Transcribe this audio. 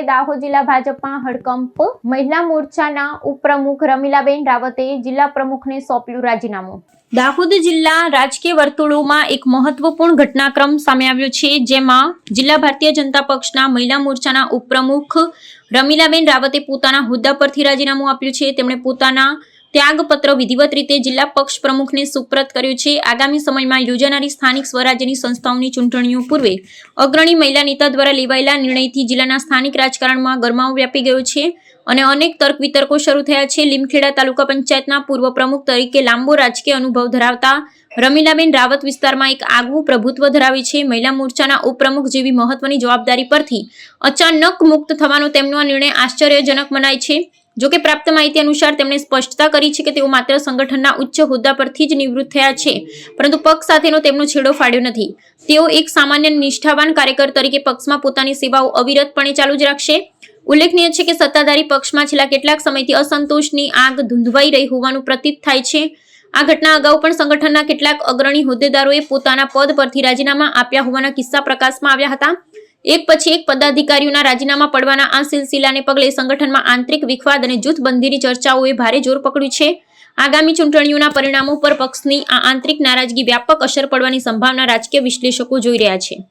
દાહોદ જિલ્લા ભાજપમાં હડકંપ। મહિલા મોરચાના ઉપપ્રમુખ રમીલાબેન રાવતે જિલ્લા પ્રમુખને સોંપ્યું રાજીનામું। દાહોદ જિલ્લા રાજકીય વર્તુળોમાં એક મહત્વપૂર્ણ ઘટનાક્રમ સામે આવ્યો છે, જેમાં જિલ્લા ભારતીય જનતા પક્ષના મહિલા મોરચાના ઉપપ્રમુખ રમીલાબેન રાવતે પોતાના હોદ્દા પરથી રાજીનામું આપ્યું છે। તેમણે પોતાના ત્યાગપત્ર વિધિવત રીતે જિલ્લા પક્ષ પ્રમુખને સુપ્રત કર્યું છે। આગામી સમયમાં યોજાનારી સ્થાનિક સ્વરાજ્યની સંસ્થાઓની ચૂંટણીઓ પૂર્વે અગ્રણી મહિલા નેતા દ્વારા લેવાયેલા નિર્ણયથી જિલ્લાના સ્થાનિક રાજકારણમાં ગરમાવો વ્યાપી ગયો છે અને અનેક તર્ક વિતર્કો શરૂ થયા છે। લીમખેડા તાલુકા પંચાયતના પૂર્વ પ્રમુખ તરીકે લાંબો રાજકીય અનુભવ ધરાવતા રમીલાબેન રાવત વિસ્તારમાં એક આગવું પ્રભુત્વ ધરાવે છે। મહિલા મોરચાના ઉપપ્રમુખ જેવી મહત્વની જવાબદારી પરથી અચાનક મુક્ત થવાનો તેમનો આ નિર્ણય આશ્ચર્યજનક મનાય છે। જોકે પ્રાપ્ત માહિતી અનુસાર તેમણે સ્પષ્ટતા કરી છે કે તેઓ માત્ર સંગઠનના ઉચ્ચ હોદ્દા પરથી જ નિવૃત્ત થયા છે, પરંતુ પક્ષ સાથેનો તેમનો છેડો ફાડ્યો નથી। તેઓ એક સામાન્ય નિષ્ઠાવાન કાર્યકર તરીકે પક્ષમાં પોતાની સેવાઓ અવિરતપણે ચાલુ જ રાખશે। ઉલ્લેખનીય છે કે સત્તાધારી પક્ષમાં છેલ્લા કેટલાક સમયથી અસંતોષની આગ ધૂંધવાઈ રહી હોવાનું પ્રતીત થાય છે। આ ઘટના અગાઉ પણ સંગઠનના કેટલાક અગ્રણી હોદ્દેદારોએ પોતાના પદ પરથી રાજીનામા આપ્યા હોવાના કિસ્સા પ્રકાશમાં આવ્યા હતા। એક પછી એક પદાધિકારીઓના રાજીનામા પડવાના આ સિલસિલાને પગલે સંગઠનમાં આંતરિક વિખવાદ અને જૂથબંધીની ચર્ચાઓએ ભારે જોર પકડ્યું છે। આગામી ચૂંટણીઓના પરિણામો પર પક્ષની આ આંતરિક નારાજગી વ્યાપક અસર પડવાની સંભાવના રાજકીય વિશ્લેષકો જોઈ રહ્યા છે।